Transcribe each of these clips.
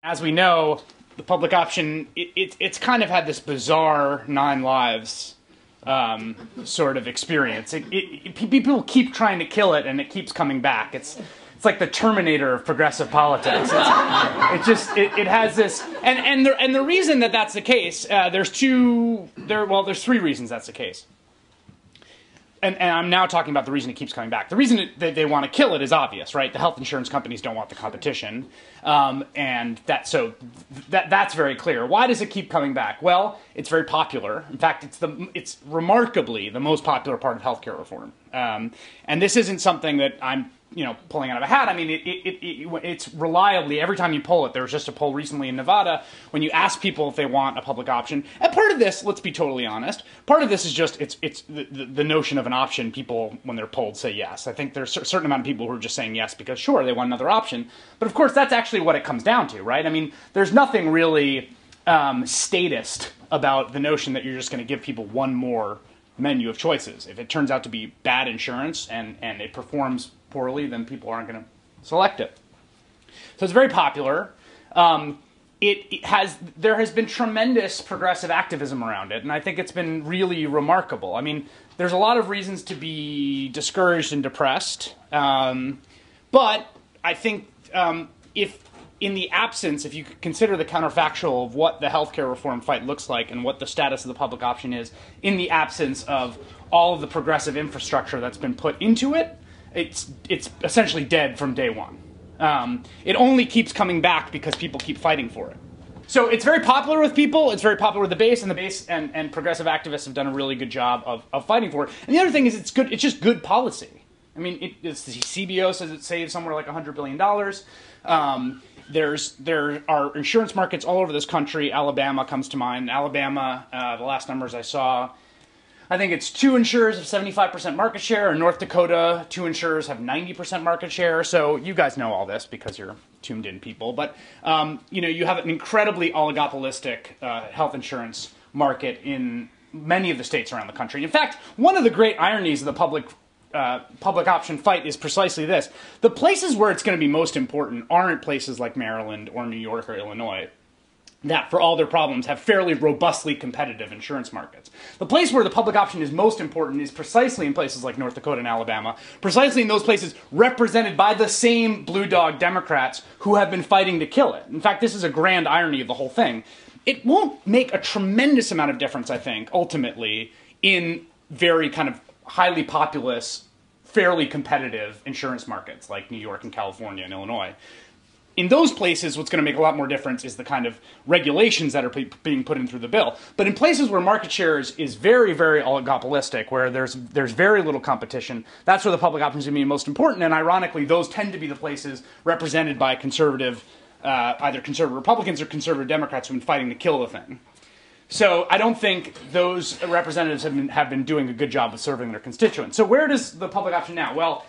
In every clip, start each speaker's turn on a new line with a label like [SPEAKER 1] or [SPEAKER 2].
[SPEAKER 1] As we know, the public option, it's kind of had this bizarre 9 lives sort of experience. People keep trying to kill it, and it keeps coming back. It's like the Terminator of progressive politics. It has this, and the reason that that's the case, there's 3 reasons that's the case. And I'm now talking about the reason it keeps coming back. The reason that they want to kill it is obvious, right? The health insurance companies don't want the competition, and that's very clear. Why does it keep coming back? Well, it's very popular. In fact, it's remarkably the most popular part of healthcare reform. And this isn't something that I'm pulling out of a hat. I mean, it's reliably, every time you poll it, there was just a poll recently in Nevada when you ask people if they want a public option. And part of this, let's be totally honest, part of this is just, it's the notion of an option. People, when they're polled, say yes. I think there's a certain amount of people who are just saying yes because, sure, they want another option. But of course, that's actually what it comes down to, right? I mean, there's nothing really statist about the notion that you're just going to give people one more menu of choices. If it turns out to be bad insurance and it performs poorly, then people aren't going to select it. So it's very popular. There has been tremendous progressive activism around it, and I think it's been really remarkable. I mean, there's a lot of reasons to be discouraged and depressed, but I think if you consider the counterfactual of what the healthcare reform fight looks like and what the status of the public option is, in the absence of all of the progressive infrastructure that's been put into it, it's essentially dead from day one. It only keeps coming back because people keep fighting for it. So it's very popular with people, it's very popular with the base, and the base and progressive activists have done a really good job of fighting for it. And the other thing is it's just good policy. I mean, the CBO says it saves somewhere like $100 billion. There are insurance markets all over this country. Alabama comes to mind. Alabama, the last numbers I saw, I think it's 2 insurers have 75% market share. In North Dakota, 2 insurers have 90% market share. So you guys know all this because you're tuned in people. But you have an incredibly oligopolistic health insurance market in many of the states around the country. In fact, one of the great ironies of the public option fight is precisely this. The places where it's going to be most important aren't places like Maryland or New York or Illinois that, for all their problems, have fairly robustly competitive insurance markets. The place where the public option is most important is precisely in places like North Dakota and Alabama, precisely in those places represented by the same blue dog Democrats who have been fighting to kill it. In fact, this is a grand irony of the whole thing. It won't make a tremendous amount of difference, I think, ultimately, in very kind of highly populous, fairly competitive insurance markets like New York and California and Illinois. In those places, what's going to make a lot more difference is the kind of regulations that are being put in through the bill. But in places where market share is very, very oligopolistic, where there's very little competition, that's where the public option is going to be most important. And ironically, those tend to be the places represented by conservative, either conservative Republicans or conservative Democrats who've been fighting to kill the thing. So I don't think those representatives have been doing a good job of serving their constituents. So where does the public option now? Well,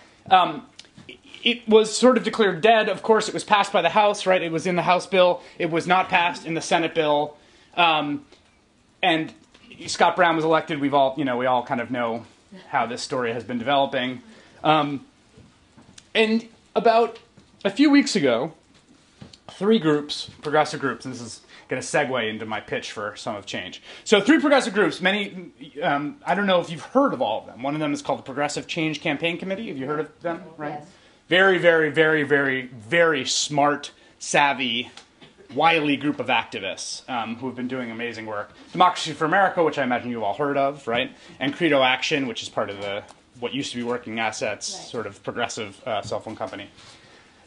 [SPEAKER 1] it was sort of declared dead. Of course, it was passed by the House, right? It was in the House bill. It was not passed in the Senate bill. And Scott Brown was elected. We all kind of know how this story has been developing. And about a few weeks ago, 3 groups, progressive groups, and this is going to segue into my pitch for Some of Change. So 3 progressive groups, many, I don't know if you've heard of all of them. One of them is called the Progressive Change Campaign Committee. Have you heard of them? Right? Yes. Very, very, very, very, very smart, savvy, wily group of activists who have been doing amazing work. Democracy for America, which I imagine you've all heard of, right? And Credo Action, which is part of what used to be Working Assets, right, sort of progressive cell phone company.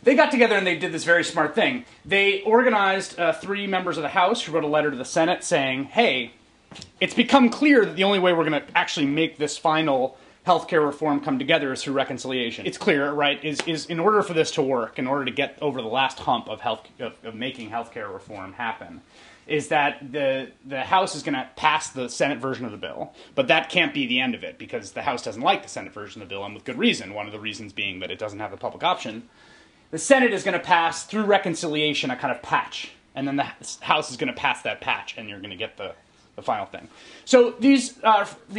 [SPEAKER 1] They got together and they did this very smart thing. They organized 3 members of the House who wrote a letter to the Senate saying, hey, it's become clear that the only way we're going to actually make this final healthcare reform come together is through reconciliation. It's clear, right, is in order for this to work, in order to get over the last hump of making healthcare reform happen, is that the House is going to pass the Senate version of the bill, but that can't be the end of it because the House doesn't like the Senate version of the bill, and with good reason, one of the reasons being that it doesn't have the public option. The Senate is going to pass, through reconciliation, a kind of patch, and then the House is going to pass that patch, and you're going to get the final thing. So these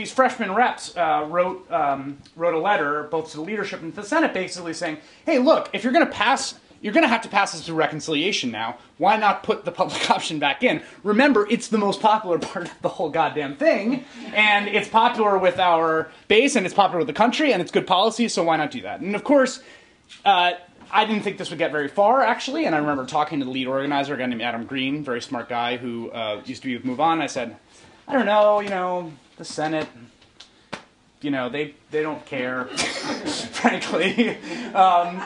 [SPEAKER 1] freshman reps wrote a letter both to the leadership and to the Senate basically saying, hey, look, if you're going to pass you're going to have to pass this through reconciliation now. Why not put the public option back in? Remember, it's the most popular part of the whole goddamn thing, and it's popular with our base, and it's popular with the country, and it's good policy, so why not do that? And of course, I didn't think this would get very far, actually, and I remember talking to the lead organizer, a guy named Adam Green, very smart guy who used to be with Move On. I said, I don't know, the Senate, they don't care, frankly.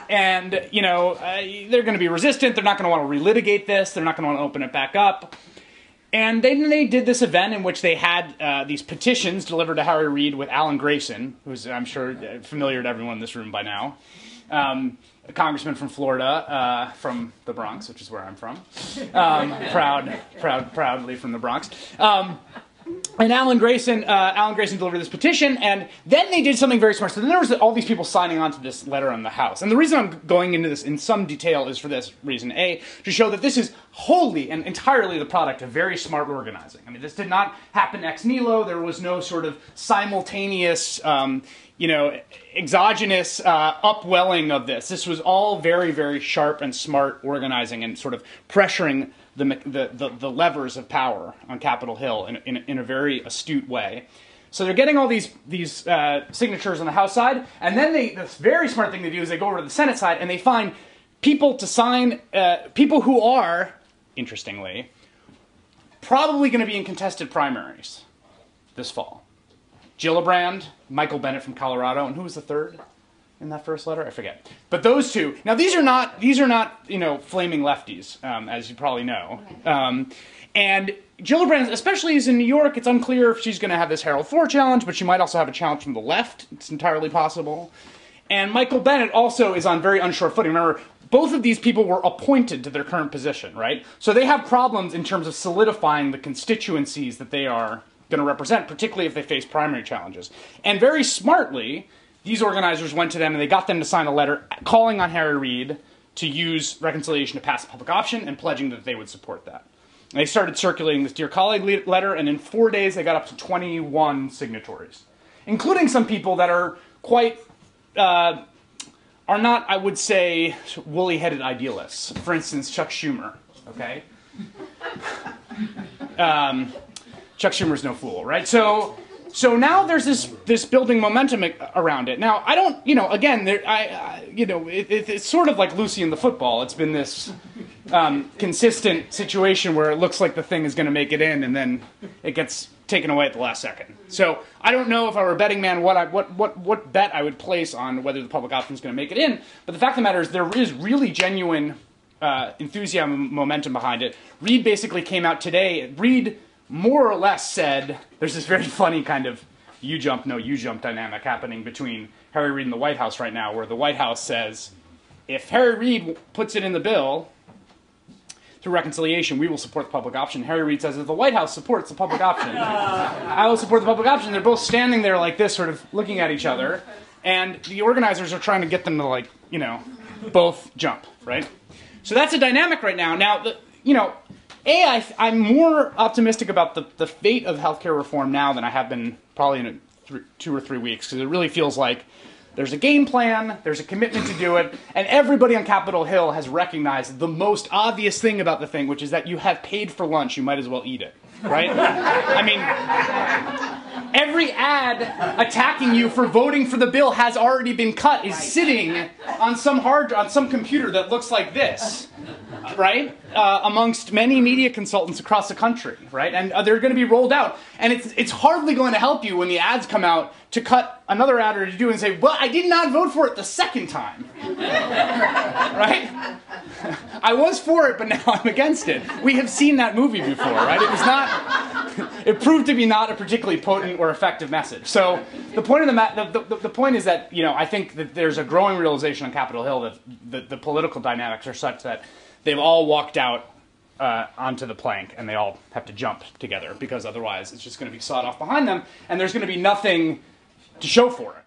[SPEAKER 1] And, they're going to be resistant. They're not going to want to relitigate this. They're not going to want to open it back up. And then they did this event in which they had these petitions delivered to Harry Reid with Alan Grayson, who's, I'm sure, familiar to everyone in this room by now, a congressman from Florida, from the Bronx, which is where I'm from. Proudly from the Bronx. And Alan Grayson delivered this petition, and then they did something very smart. So then there was all these people signing on to this letter in the House. And the reason I'm going into this in some detail is for this reason. A, to show that this is wholly and entirely the product of very smart organizing. I mean, this did not happen ex nihilo. There was no sort of simultaneous, exogenous upwelling of this. This was all very, very sharp and smart organizing and sort of pressuring the levers of power on Capitol Hill in a very astute way. So they're getting all these signatures on the House side, and then this very smart thing they do is they go over to the Senate side and they find people to sign, people who are, interestingly, probably going to be in contested primaries this fall. Gillibrand, Michael Bennet from Colorado, and who was the third in that first letter? I forget. But those two. Now these are not flaming lefties, as you probably know. And Gillibrand, especially is in New York, it's unclear if she's going to have this Harold Ford challenge, but she might also have a challenge from the left. It's entirely possible. And Michael Bennet also is on very unsure footing. Remember, both of these people were appointed to their current position, right? So they have problems in terms of solidifying the constituencies that they are going to represent, particularly if they face primary challenges. And very smartly, these organizers went to them and they got them to sign a letter calling on Harry Reid to use reconciliation to pass the public option and pledging that they would support that. And they started circulating this Dear Colleague letter, and in 4 days they got up to 21 signatories, including some people that are quite, are not, I would say, woolly-headed idealists. For instance, Chuck Schumer, okay? Chuck Schumer's no fool, right? So now there's this building momentum around it. Now, I don't, again, it's sort of like Lucy and the football. It's been this consistent situation where it looks like the thing is going to make it in, and then it gets taken away at the last second. So I don't know if I were a betting man what bet I would place on whether the public option is going to make it in. But the fact of the matter is there is really genuine enthusiasm, momentum behind it. Reid basically came out today. Reid more or less said, there's this very funny kind of you jump, no you jump dynamic happening between Harry Reid and the White House right now, where the White House says, if Harry Reid puts it in the bill through reconciliation, we will support the public option. Harry Reid says, if the White House supports the public option, I will support the public option. They're both standing there like this, sort of looking at each other, and the organizers are trying to get them to, both jump, right? So that's a dynamic right now. Now, I'm more optimistic about the fate of healthcare reform now than I have been probably in 2 or 3 weeks, because it really feels like there's a game plan, there's a commitment to do it, and everybody on Capitol Hill has recognized the most obvious thing about the thing, which is that you have paid for lunch, you might as well eat it, right? I mean, every ad attacking you for voting for the bill has already been cut, is sitting on some computer that looks like this, right? Amongst many media consultants across the country, right? And they're going to be rolled out. And it's hardly going to help you when the ads come out to cut another ad or to do and say, well, I did not vote for it the second time. Right? I was for it, but now I'm against it. We have seen that movie before, right? It proved to be not a particularly potent or effective message. So the point of the point is that, I think that there's a growing realization on Capitol Hill that the political dynamics are such that they've all walked out onto the plank, and they all have to jump together, because otherwise it's just going to be sawed off behind them, and there's going to be nothing to show for it.